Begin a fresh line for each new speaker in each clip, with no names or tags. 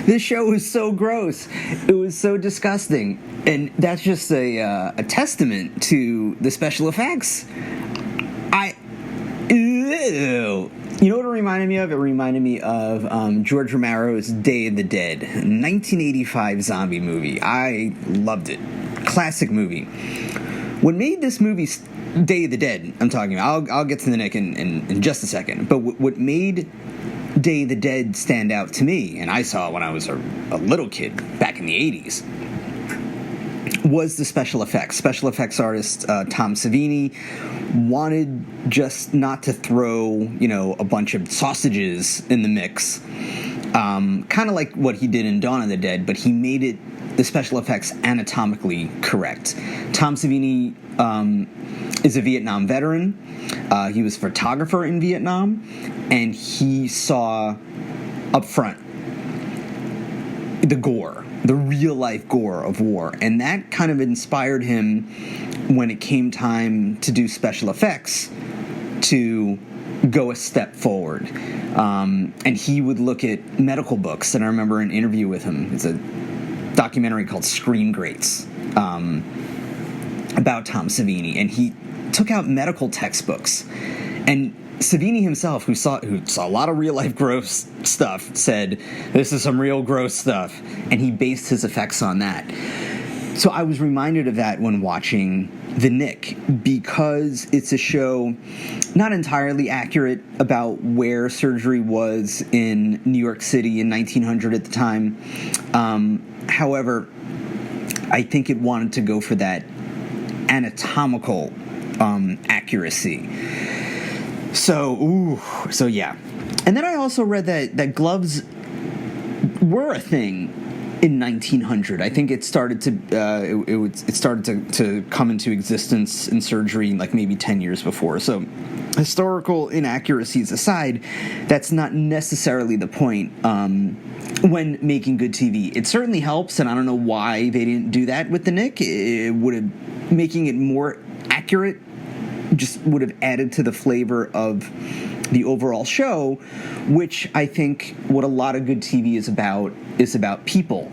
This show was so gross. It was so disgusting. And that's just a testament to the special effects. Ew. You know what it reminded me of? It reminded me of George Romero's Day of the Dead, 1985 zombie movie. I loved it. Classic movie. What made this movie, Day of the Dead, I'm talking about, I'll get to the Knick in just a second, but what made Day of the Dead stand out to me, and I saw it when I was a little kid back in the 80s, was the special effects. Special effects artist Tom Savini wanted just not to throw, a bunch of sausages in the mix, kind of like what he did in Dawn of the Dead, but he made the special effects anatomically correct. Tom Savini is a Vietnam veteran. He was a photographer in Vietnam, and he saw up front the gore, the real-life gore of war, and that kind of inspired him when it came time to do special effects to go a step forward. And he would look at medical books, and I remember an interview with him. It's a documentary called Scream Greats about Tom Savini, and he took out medical textbooks. And Savini himself, who saw a lot of real-life gross stuff, said, this is some real gross stuff, and he based his effects on that. So I was reminded of that when watching The Knick, because it's a show not entirely accurate about where surgery was in New York City in 1900 at the time. However, I think it wanted to go for that anatomical accuracy. So yeah. And then I also read that gloves were a thing in 1900. I think it started to come into existence in surgery like maybe 10 years before. So historical inaccuracies aside, that's not necessarily the point when making good TV. It certainly helps, and I don't know why they didn't do that with the Knick. It would have, making it more accurate just would have added to the flavor of the overall show, which I think what a lot of good TV is about people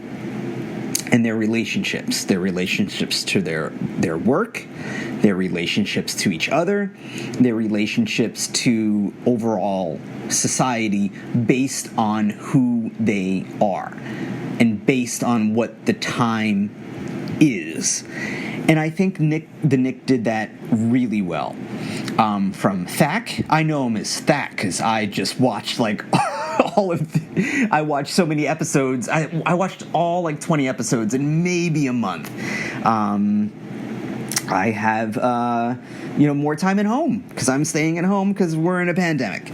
and their relationships to their work, their relationships to each other, their relationships to overall society based on who they are and based on what the time is. And I think the Knick did that really well. From Thack, I know him as Thack because I just watched I watched so many episodes. I watched all 20 episodes in maybe a month. I have more time at home because I'm staying at home because we're in a pandemic.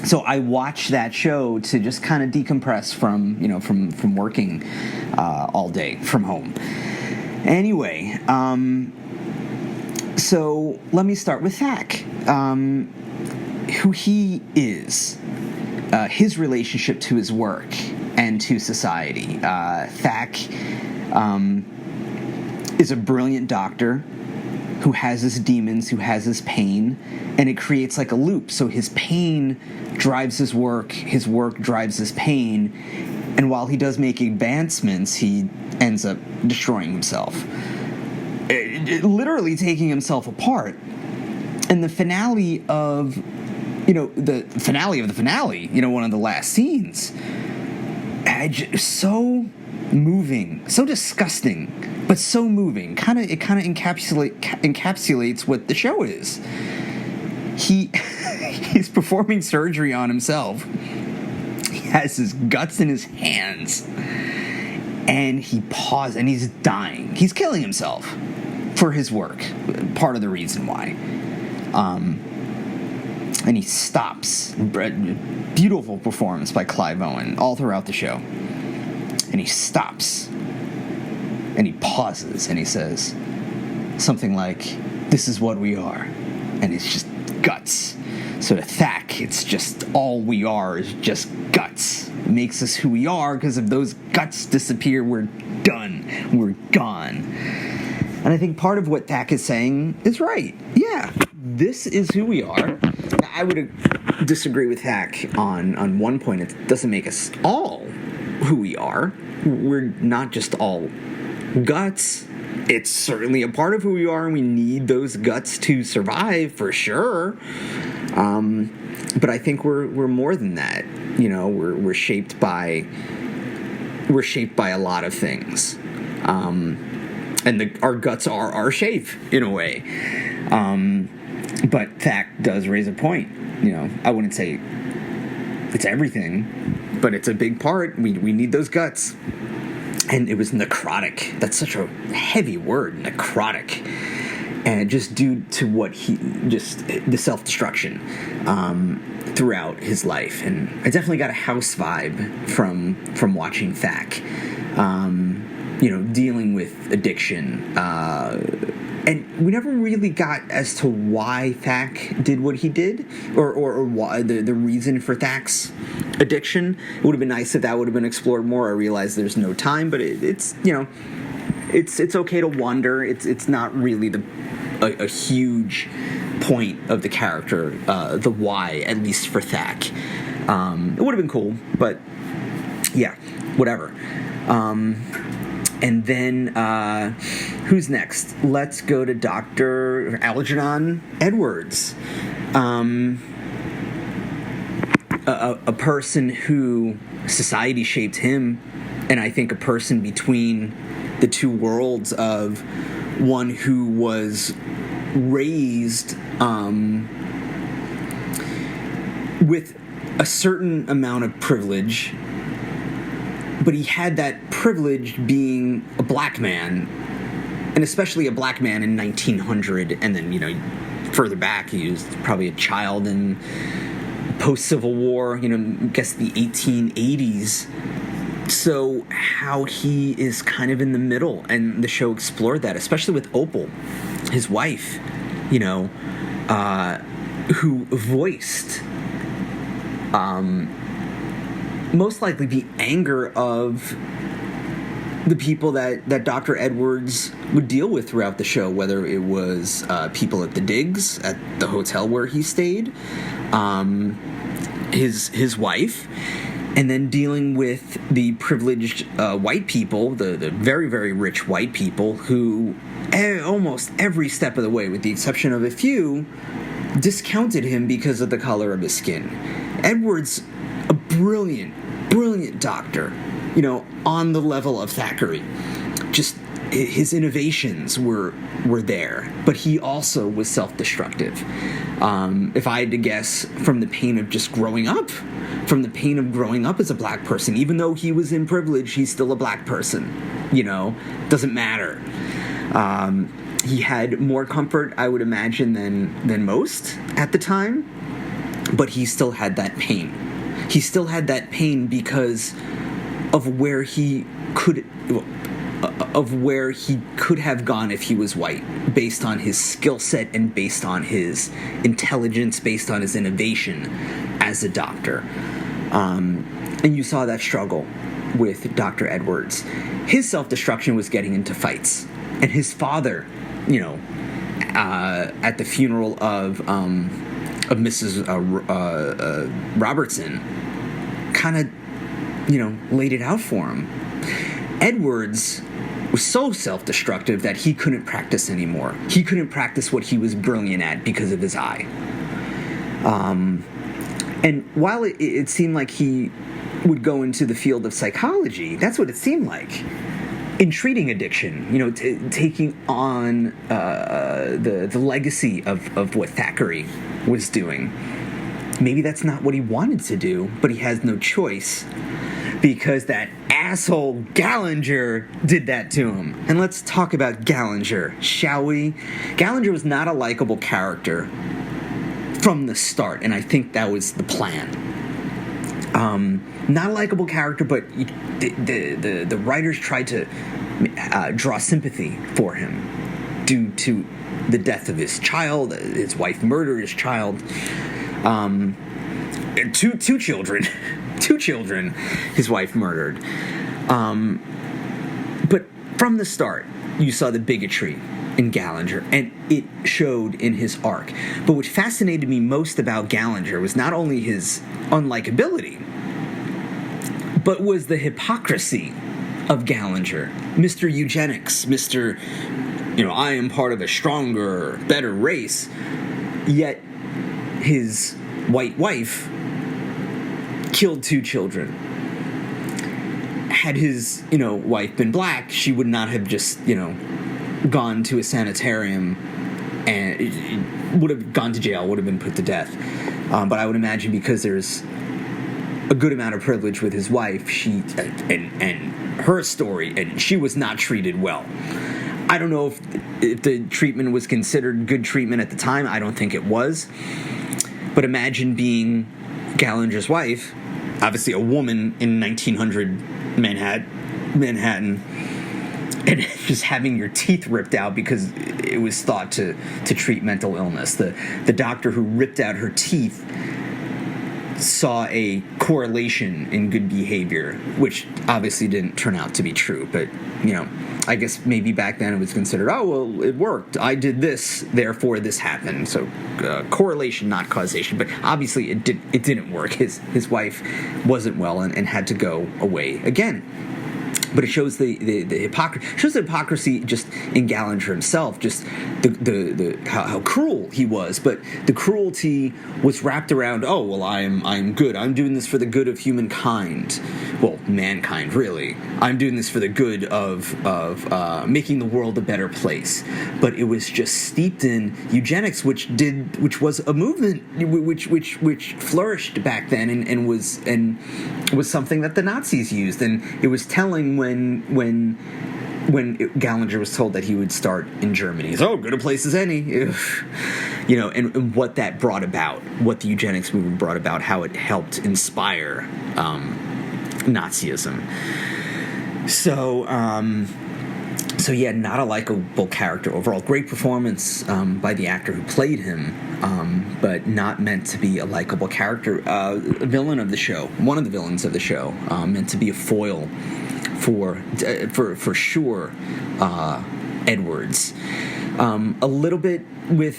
So I watch that show to just kind of decompress from working all day from home. Anyway, so let me start with Thack, who he is, his relationship to his work and to society. Thack is a brilliant doctor who has his demons, who has his pain, and it creates like a loop. So his pain drives his work drives his pain, and while he does make advancements, he ends up destroying himself. Literally taking himself apart. And the finale of the finale, one of the last scenes, so moving, so disgusting, but so moving. It kind of encapsulates what the show is. He's performing surgery on himself. He has his guts in his hands. And he pauses, and he's dying. He's killing himself for his work. Part of the reason why. And he stops. Beautiful performance by Clive Owen all throughout the show. And he stops. And he pauses, and he says something like, "This is what we are." And it's just guts. So to Thack, it's just all we are is just guts. It makes us who we are, because if those guts disappear, we're done. We're gone. And I think part of what Thack is saying is right. Yeah, this is who we are. I would disagree with Thack on one point. It doesn't make us all who we are. We're not just all guts. It's certainly a part of who we are, and we need those guts to survive, for sure. But I think we're more than that. We're shaped by a lot of things, and our guts are our shape in a way. But Thack does raise a point. I wouldn't say it's everything, but it's a big part. We need those guts. And it was necrotic. That's such a heavy word, necrotic. And just due to the self-destruction throughout his life. And I definitely got a house vibe from watching Thack. Dealing with addiction. And we never really got as to why Thack did what he did, or why the reason for Thack's addiction. It would have been nice if that would have been explored more. I realize there's no time, but it's okay to wonder. It's not really a huge point of the character, the why, at least for Thack. It would have been cool, but yeah, whatever. And then, who's next? Let's go to Dr. Algernon Edwards. A person who society shaped him, and I think a person between the two worlds of one who was raised with a certain amount of privilege, but he had that privilege being a black man, and especially a black man in 1900, and then, further back, he was probably a child in post-Civil War, I guess the 1880s. So how he is kind of in the middle, and the show explored that, especially with Opal, his wife, who voiced most likely the anger of the people that Dr. Edwards would deal with throughout the show, whether it was people at the digs, at the hotel where he stayed, his wife, and then dealing with the privileged white people, the very, very rich white people who almost every step of the way, with the exception of a few, discounted him because of the color of his skin. Edwards, a brilliant doctor, on the level of Thackery. Just his innovations were there, but he also was self-destructive. If I had to guess, from the pain of just growing up, as a black person, even though he was in privilege, he's still a black person. Doesn't matter. He had more comfort, I would imagine, than most at the time, but he still had that pain. He still had that pain because of where he could have gone if he was white, based on his skill set and based on his intelligence, based on his innovation as a doctor. And you saw that struggle with Dr. Edwards. His self-destruction was getting into fights. And his father, at the funeral of Mrs. Robertson, kind of, laid it out for him. Edwards was so self-destructive that he couldn't practice anymore. He couldn't practice what he was brilliant at because of his eye. And while it seemed like he would go into the field of psychology, that's what it seemed like. In treating addiction, taking on the legacy of what Thackery was doing. Maybe that's not what he wanted to do, but he has no choice because that asshole Gallinger did that to him. And let's talk about Gallinger, shall we? Gallinger was not a likable character from the start, and I think that was the plan. Not a likable character, but the writers tried to draw sympathy for him due to the death of his child. His wife murdered his child. Two children. Two children his wife murdered. But from the start, you saw the bigotry in Gallinger, and it showed in his arc. But what fascinated me most about Gallinger was not only his unlikability, but was the hypocrisy of Gallinger. Mr. Eugenics, Mr. I am part of a stronger, better race. Yet his white wife killed 2 children. Had his, wife been black, she would not have just, gone to a sanitarium and would have gone to jail, would have been put to death. But I would imagine because there's a good amount of privilege with his wife, she and her story, and she was not treated well. I don't know if the treatment was considered good treatment at the time. I don't think it was. But imagine being Gallinger's wife, obviously a woman in 1900 Manhattan, and just having your teeth ripped out because it was thought to treat mental illness. The doctor who ripped out her teeth saw a correlation in good behavior, which obviously didn't turn out to be true. But, I guess maybe back then it was considered, oh, well, it worked. I did this, therefore this happened. So correlation, not causation. But obviously it didn't work. His wife wasn't well and had to go away again. But it shows the hypocrisy just in Gallinger himself, just how cruel he was. But the cruelty was wrapped around, oh well, I'm good. I'm doing this for the good of humankind. Well, mankind, really. I'm doing this for the good of making the world a better place. But it was just steeped in eugenics, which was a movement which flourished back then and was something that the Nazis used, and it was telling when Gallinger was told that he would start in Germany. He's, good a place as any. And what that brought about, what the eugenics movement brought about, how it helped inspire Nazism. So yeah, not a likable character overall. Great performance by the actor who played him, but not meant to be a likable character. A villain of the show, one of the villains of the show, meant to be a foil for sure, Edwards. A little bit with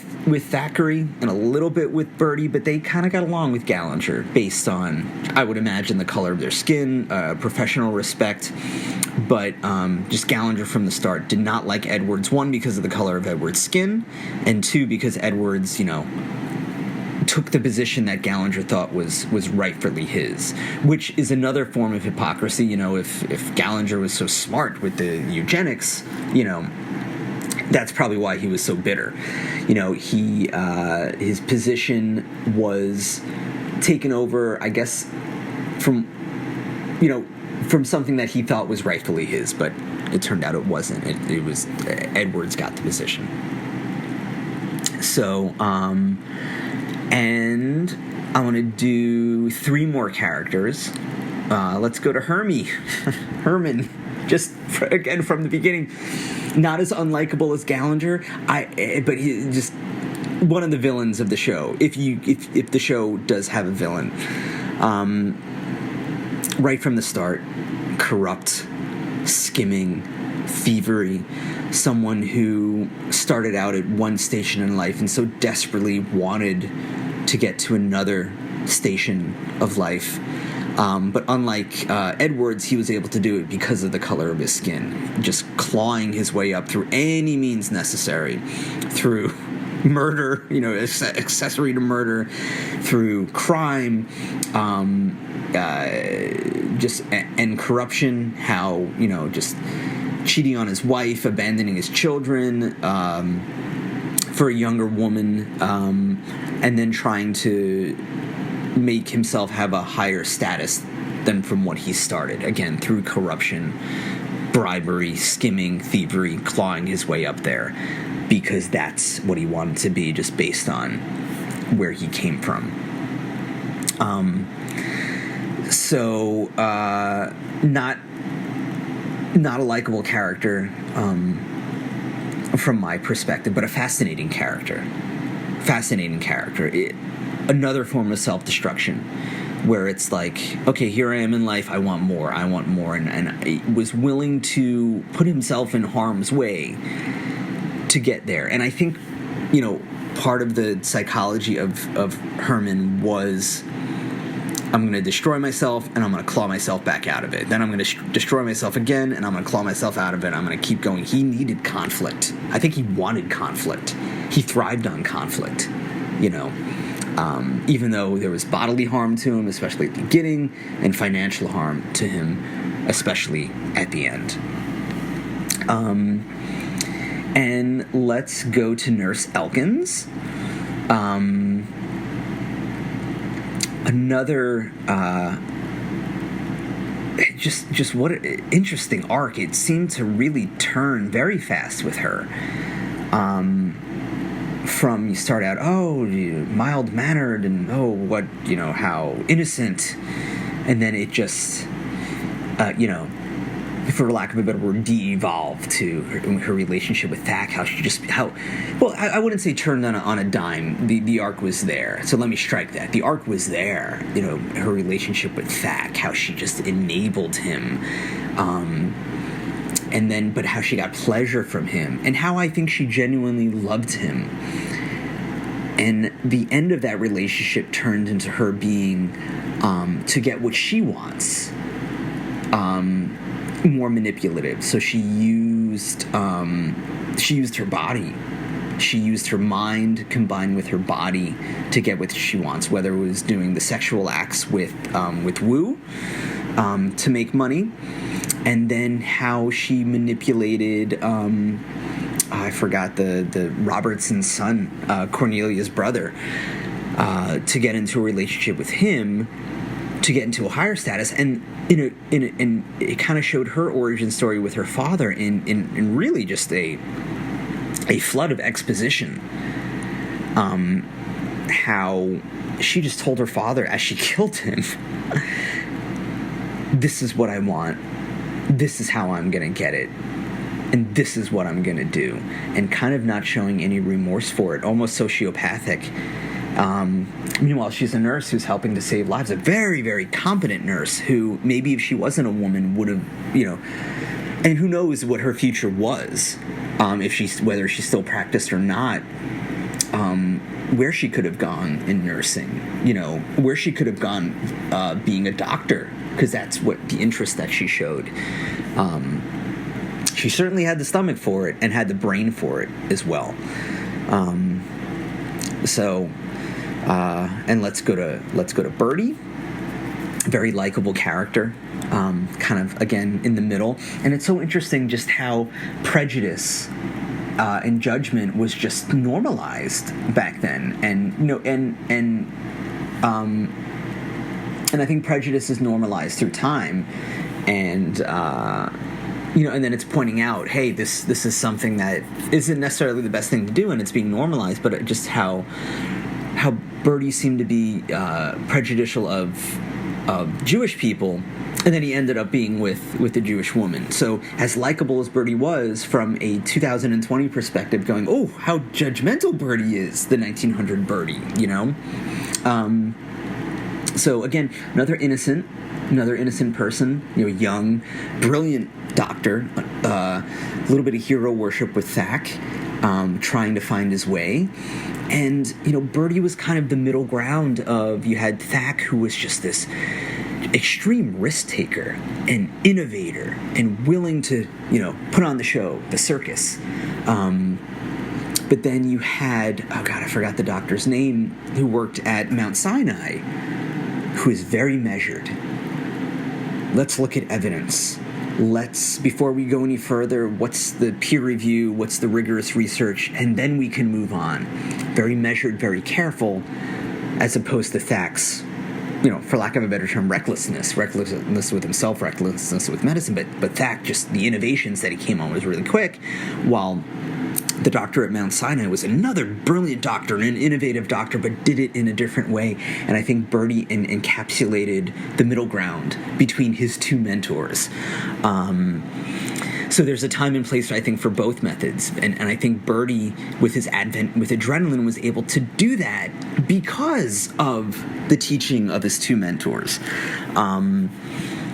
Thackery and a little bit with Bertie, but they kind of got along with Gallinger based on, I would imagine, the color of their skin, professional respect. But just Gallinger from the start did not like Edwards, 1, because of the color of Edwards' skin, and 2, because Edwards, took the position that Gallinger thought was rightfully his, which is another form of hypocrisy. If Gallinger was so smart with the eugenics, that's probably why he was so bitter. His position was taken over, I guess, from something that he thought was rightfully his, but it turned out it wasn't. It was Edwards got the position. So, and I want to do 3 more characters. Let's go to Herman. Just again from the beginning, not as unlikable as Gallinger. But he just one of the villains of the show. If the show does have a villain, right from the start, corrupt, skimming, thievery. Someone who started out at one station in life and so desperately wanted to get to another station of life. But unlike Edwards, he was able to do it because of the color of his skin, just clawing his way up through any means necessary, through murder, accessory to murder, through crime, and corruption, how, just cheating on his wife, abandoning his children for a younger woman, and then trying to make himself have a higher status than from what he started, again, through corruption, bribery, skimming, thievery, clawing his way up there, because that's what he wanted to be, just based on where he came from. Not a likable character from my perspective, but a fascinating character. Another form of self-destruction, where it's like, okay, here I am in life, I want more, and he was willing to put himself in harm's way to get there. And I think, part of the psychology of Herman was I'm going to destroy myself, and I'm going to claw myself back out of it. Then I'm going to destroy myself again, and I'm going to claw myself out of it. I'm going to keep going. He needed conflict. I think he wanted conflict. He thrived on conflict, even though there was bodily harm to him, especially at the beginning, and financial harm to him, especially at the end. And let's go to Nurse Elkins. Another just what an interesting arc. It seemed to really turn very fast with her. From you start out, mild mannered, and how innocent, and then it just for lack of a better word, de-evolved to her relationship with Thack. I wouldn't say turned on a dime. The arc was there. So let me strike that. The arc was there. Her relationship with Thack, how she just enabled him, but how she got pleasure from him, and how I think she genuinely loved him. And the end of that relationship turned into her being, to get what she wants, more manipulative. So she used her body. She used her mind combined with her body to get what she wants, whether it was doing the sexual acts with Wu to make money, and then how she manipulated I forgot the Robertson's son, Cornelia's brother, to get into a relationship with him, to get into a higher status. And it kind of showed her origin story with her father in really just a flood of exposition. How she just told her father as she killed him, this is what I want, this is how I'm gonna get it, and this is what I'm gonna do, and kind of not showing any remorse for it, almost sociopathic. Meanwhile, she's a nurse who's helping to save lives, a very, very competent nurse who maybe if she wasn't a woman would have, and who knows what her future was, whether she still practiced or not, where she could have gone in nursing, where she could have gone being a doctor, because that's what the interest that she showed. She certainly had the stomach for it and had the brain for it as well. And let's go to Bertie. Very likable character, kind of again in the middle, and it's so interesting just how prejudice and judgment was just normalized back then, and I think prejudice is normalized through time, and and then it's pointing out, hey, this is something that isn't necessarily the best thing to do, and it's being normalized, but just how Bertie seemed to be prejudicial of Jewish people, and then he ended up being with a Jewish woman. So as likable as Bertie was from a 2020 perspective, going, oh, how judgmental Bertie is, the 1900 Bertie, So again, another innocent person, young, brilliant doctor, a little bit of hero worship with Thack, trying to find his way. And, Bertie was kind of the middle ground of, you had Thack, who was just this extreme risk taker and innovator and willing to, put on the show, the circus. But then you had, I forgot the doctor's name, who worked at Mount Sinai, who is very measured. Let's look at evidence. Before we go any further, what's the peer review, what's the rigorous research, and then we can move on. Very measured, very careful, as opposed to Thack's, for lack of a better term, recklessness with himself, recklessness with medicine, but Thack, just the innovations that he came on was really quick, while the doctor at Mount Sinai was another brilliant doctor and an innovative doctor, but did it in a different way. And I think Bertie encapsulated the middle ground between his two mentors. So there's a time and place, I think, for both methods. And I think Bertie, with his advent with adrenaline, was able to do that because of the teaching of his two mentors. And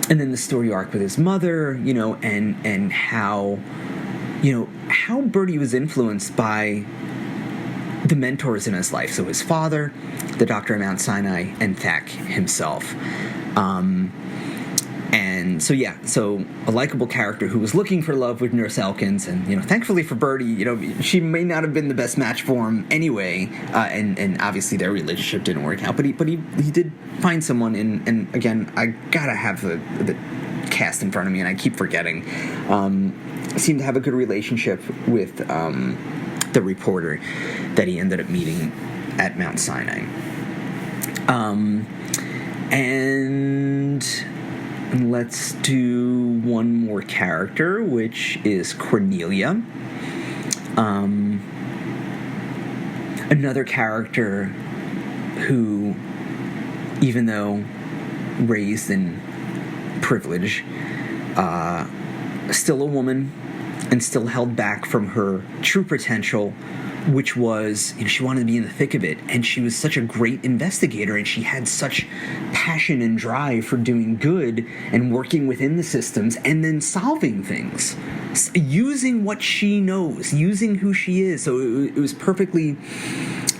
then the story arc with his mother, and how Bertie was influenced by the mentors in his life. So his father, the doctor at Mount Sinai, and Thack himself. And so a likable character who was looking for love with Nurse Elkins, and thankfully for Bertie, she may not have been the best match for him anyway, and obviously their relationship didn't work out. But he did find someone, and again, I gotta have the cast in front of me, and I keep forgetting. Seemed to have a good relationship with the reporter that he ended up meeting at Mount Sinai, and let's do one more character, which is Cornelia. Another character who, even though raised in privilege, still a woman and still held back from her true potential, which was, she wanted to be in the thick of it, and she was such a great investigator, and she had such passion and drive for doing good and working within the systems and then solving things, using what she knows, using who she is. So it was perfectly,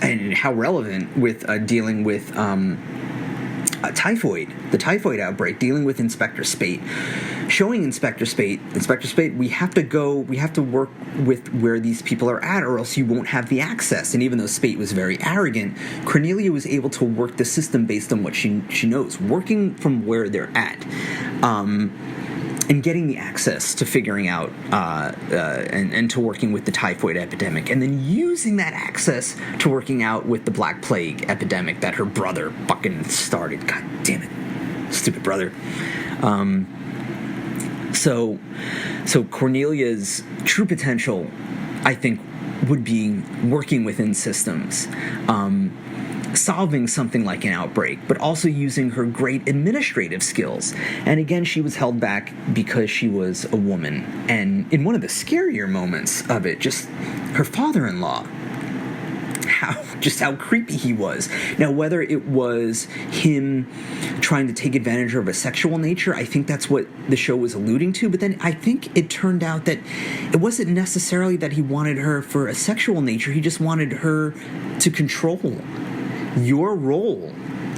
and how relevant with dealing with the typhoid outbreak, dealing with Inspector Spate, showing Inspector Spate, we have to work with where these people are at, or else you won't have the access. And even though Spate was very arrogant, Cornelia was able to work the system based on what she knows, working from where they're at, and getting the access to figuring out and to working with the typhoid epidemic, and then using that access to working out with the Black Plague epidemic that her brother fucking started. God damn it, stupid brother. So Cornelia's true potential, I think, would be working within systems, solving something like an outbreak, but also using her great administrative skills. And again, she was held back because she was a woman. And in one of the scarier moments of it, just her father-in-law, how creepy he was. Now, whether it was him trying to take advantage of a sexual nature, I think that's what the show was alluding to, but then I think it turned out that it wasn't necessarily that he wanted her for a sexual nature, he just wanted her to control. Your role,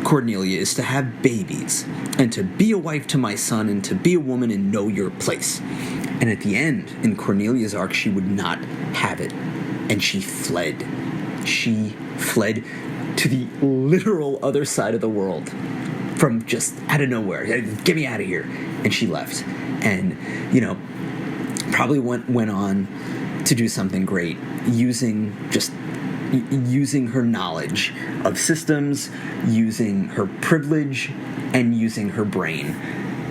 Cornelia, is to have babies, and to be a wife to my son, and to be a woman and know your place. And at the end, in Cornelia's arc, she would not have it, and she fled. She fled to the literal other side of the world, from just out of nowhere. Get me out of here. And she left. And, probably went on to do something great, using her knowledge of systems, using her privilege, and using her brain,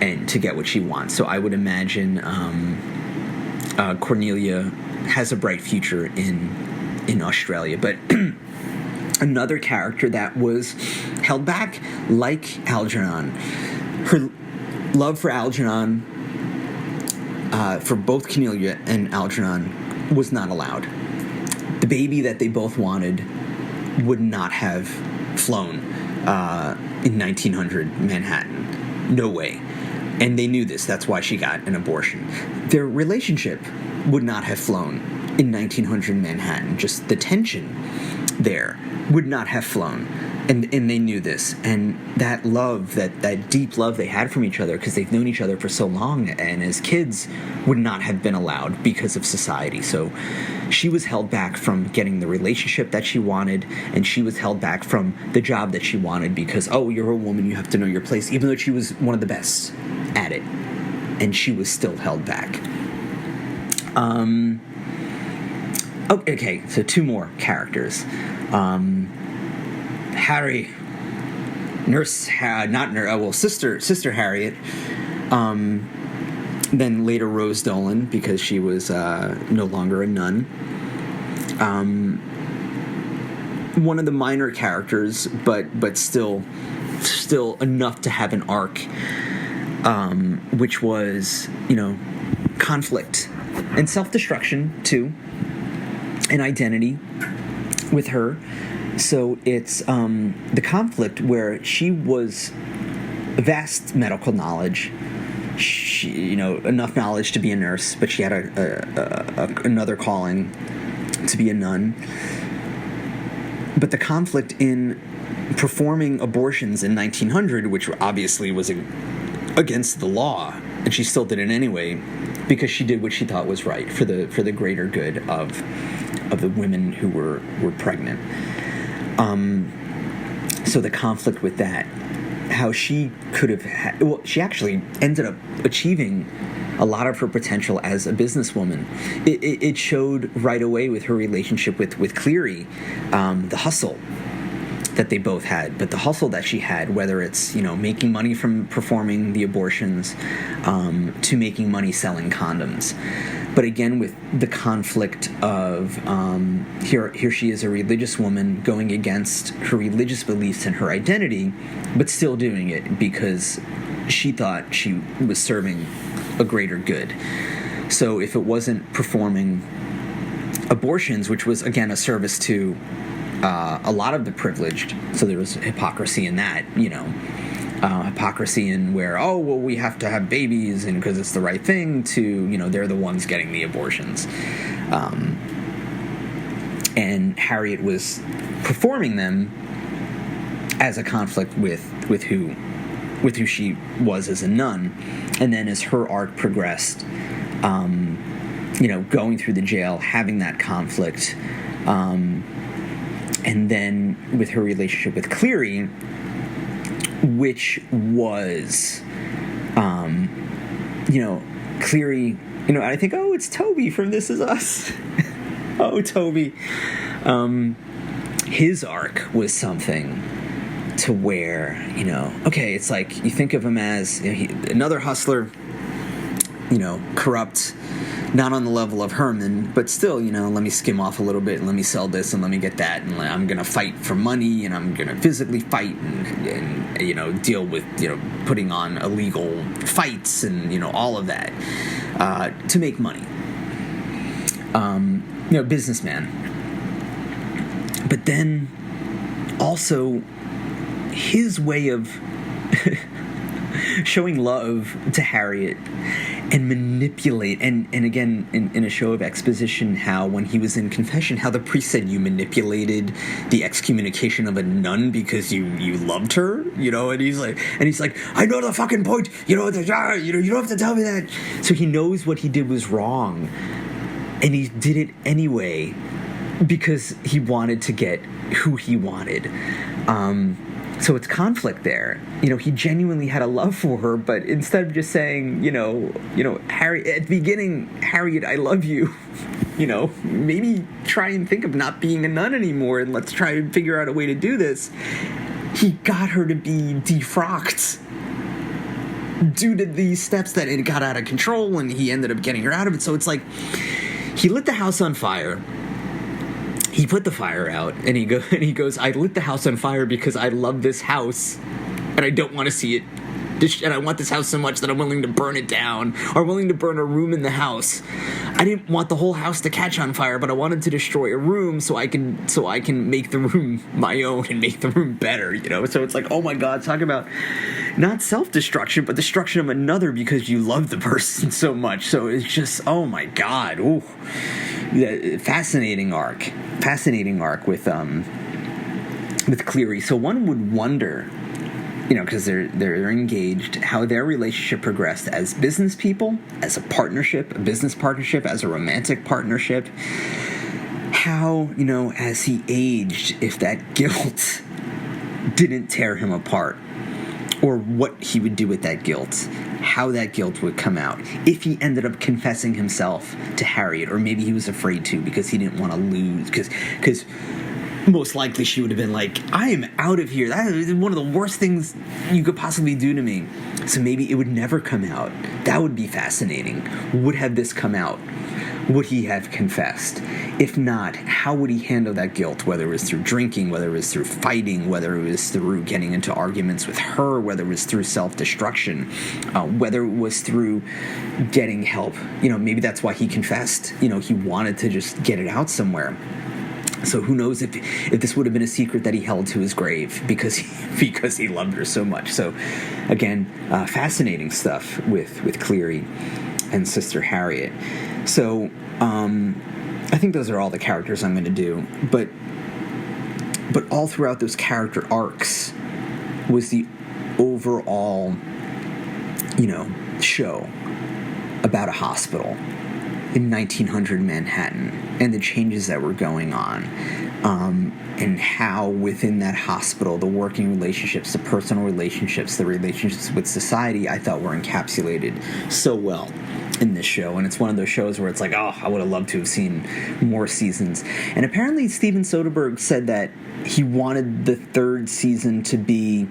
and to get what she wants. So I would imagine Cornelia has a bright future in Australia. But another character that was held back, like Algernon, her love for Algernon, for both Cornelia and Algernon, was not allowed. The baby that they both wanted would not have flown in 1900 Manhattan. No way. And they knew this. That's why she got an abortion. Their relationship would not have flown in 1900 Manhattan. Just the tension there would not have flown. And they knew this. And that love, that deep love they had from each other, because they've known each other for so long, and as kids, would not have been allowed because of society. So she was held back from getting the relationship that she wanted, and she was held back from the job that she wanted because, you're a woman, you have to know your place, even though she was one of the best at it. And she was still held back. Okay, so two more characters. Harry, Sister Harriet, then later Rose Dolan, because she was no longer a nun. One of the minor characters, but still enough to have an arc, which was, conflict and self-destruction too, and identity with her. So it's the conflict where she was vast medical knowledge, enough knowledge to be a nurse, but she had another calling to be a nun. But the conflict in performing abortions in 1900, which obviously was against the law, and she still did it anyway, because she did what she thought was right for the greater good of the women who were pregnant. So the conflict with that, how she could have she actually ended up achieving a lot of her potential as a businesswoman. It showed right away with her relationship with Cleary, the hustle that they both had, but the hustle that she had, whether it's, making money from performing the abortions, to making money selling condoms. But again, with the conflict of here she is, a religious woman going against her religious beliefs and her identity, but still doing it because she thought she was serving a greater good. So if it wasn't performing abortions, which was again a service to a lot of the privileged, so there was hypocrisy in that, hypocrisy in where, we have to have babies and because it's the right thing, to, they're the ones getting the abortions. And Harriet was performing them as a conflict with who she was as a nun. And then as her arc progressed, going through the jail, having that conflict, and then with her relationship with Cleary, which was, Cleary, I think, it's Toby from This Is Us. Oh, Toby. His arc was something to where, it's like you think of him as another hustler, corrupt, not on the level of Herman, but still, let me skim off a little bit and let me sell this and let me get that, and I'm going to fight for money and I'm going to physically fight and deal with, putting on illegal fights and, all of that to make money. Businessman. But then also his way of showing love to Harriet and manipulate, and again, in a show of exposition, how when he was in confession, how the priest said you manipulated the excommunication of a nun because you loved her, and he's like, I know the fucking point, you don't have to tell me that. So he knows what he did was wrong, and he did it anyway because he wanted to get who he wanted. So it's conflict there. He genuinely had a love for her, but instead of just saying, Harry, at the beginning, Harriet, I love you, maybe try and think of not being a nun anymore and let's try and figure out a way to do this. He got her to be defrocked due to these steps that it got out of control, and he ended up getting her out of it. So it's like he lit the house on fire. He put the fire out, and he goes, I lit the house on fire because I love this house, and I don't want to see it. And I want this house so much that I'm willing to burn it down, or willing to burn a room in the house. I didn't want the whole house to catch on fire, but I wanted to destroy a room so I can make the room my own and make the room better, So it's like, oh my God, talk about not self-destruction, but destruction of another because you love the person so much. So it's just, oh my God, ooh. Fascinating arc with Cleary. So one would wonder, because they're engaged, how their relationship progressed as business people, as a partnership, a business partnership, as a romantic partnership. How, as he aged, if that guilt didn't tear him apart, or what he would do with that guilt, how that guilt would come out, if he ended up confessing himself to Harriet, or maybe he was afraid to because he didn't want to lose, because most likely she would have been like, I am out of here. That is one of the worst things you could possibly do to me. So maybe it would never come out. That would be fascinating. Would have this come out? Would he have confessed? If not, how would he handle that guilt, whether it was through drinking, whether it was through fighting, whether it was through getting into arguments with her, whether it was through self-destruction, whether it was through getting help. Maybe that's why he confessed. He wanted to just get it out somewhere. So who knows if this would have been a secret that he held to his grave because he loved her so much. So again, fascinating stuff with Cleary and Sister Harriet. So I think those are all the characters I'm going to do. But But all throughout those character arcs was the overall, show about a hospital in 1900 Manhattan and the changes that were going on, and how within that hospital, the working relationships, the personal relationships, the relationships with society, I thought were encapsulated so well in this show. And it's one of those shows where it's like, oh, I would have loved to have seen more seasons. And apparently Steven Soderbergh said that he wanted the third season to be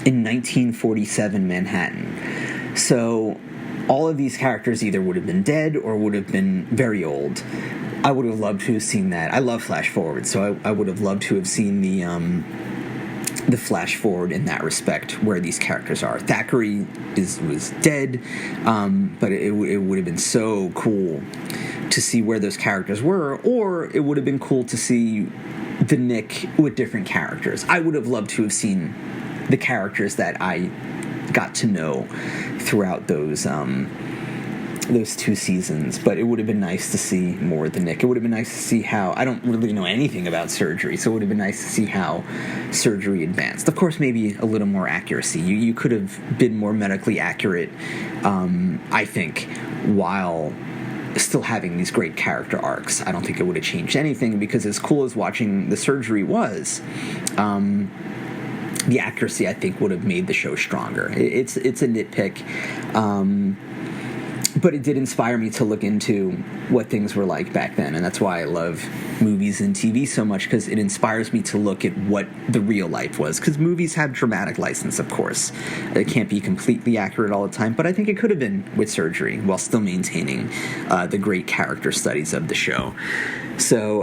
in 1947 Manhattan. So all of these characters either would have been dead or would have been very old. I would have loved to have seen that. I love flash forward, so I would have loved to have seen the flash forward in that respect, where these characters are. Thackery was dead, but it would have been so cool to see where those characters were, or it would have been cool to see the Knick with different characters. I would have loved to have seen the characters that I got to know throughout those 2 seasons, but it would have been nice to see more of the Knick. It would have been nice to see how, I don't really know anything about surgery, so it would have been nice to see how surgery advanced. Of course, maybe a little more accuracy. You could have been more medically accurate, I think, while still having these great character arcs. I don't think it would have changed anything, because as cool as watching the surgery was, the accuracy, I think, would have made the show stronger. It's a nitpick, but it did inspire me to look into what things were like back then, and that's why I love movies and TV so much, because it inspires me to look at what the real life was, because movies have dramatic license, of course. It can't be completely accurate all the time, but I think it could have been with surgery, while still maintaining the great character studies of the show. So,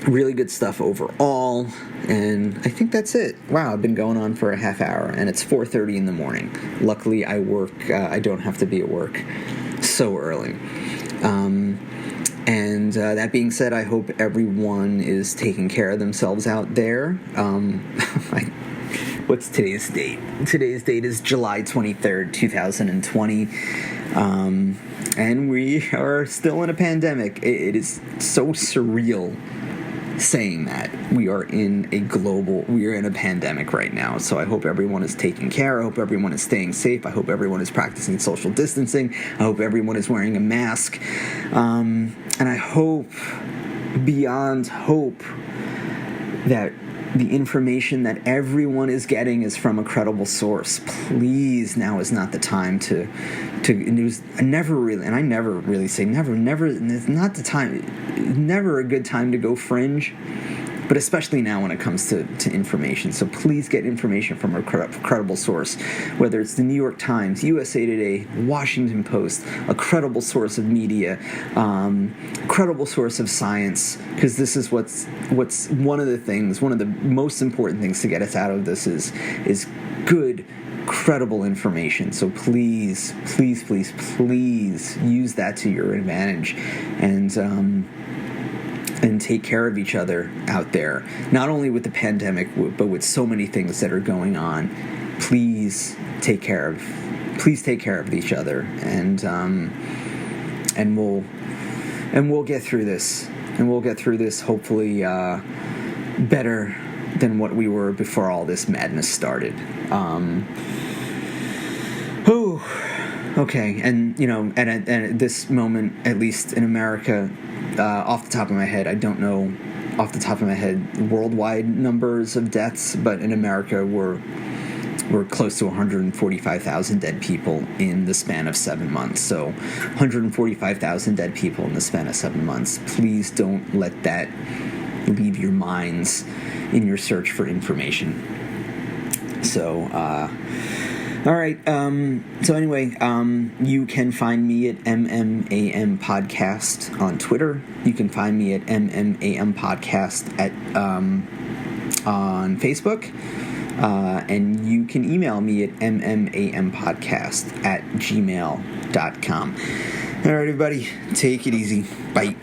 really good stuff overall, and I think that's it. Wow, I've been going on for a half hour, and it's 4:30 in the morning. Luckily, I don't have to be at work so early. And that being said, I hope everyone is taking care of themselves out there. What's today's date? Today's date is July 23rd, 2020. And we are still in a pandemic. It is so surreal saying that we are in a pandemic right now. So I hope everyone is taking care. I hope everyone is staying safe. I hope everyone is practicing social distancing. I hope everyone is wearing a mask. And I hope, beyond hope, that the information that everyone is getting is from a credible source. Please, now is not the time to news. I never really say never, it's not the time, never a good time to go fringe, but especially now when it comes to information. So please get information from a credible source, whether it's the New York Times, USA Today, Washington Post, a credible source of media, credible source of science, because this is what's one of the most important things to get us out of this is good, credible information. So please use that to your advantage, and take care of each other out there, not only with the pandemic, but with so many things that are going on. Please take care of each other, and we'll get through this, hopefully better than what we were before all this madness started. Okay, and at this moment, at least in America, off the top of my head, I don't know off the top of my head worldwide numbers of deaths, but in America we're close to 145,000 dead people in the span of 7 months. So 145,000 dead people in the span of 7 months. Please don't let that leave your minds in your search for information. So, all right. So anyway, you can find me at MMAM Podcast on Twitter. You can find me at MMAM Podcast on Facebook. And you can email me at mmampodcast@gmail.com. All right, everybody, take it easy. Bye.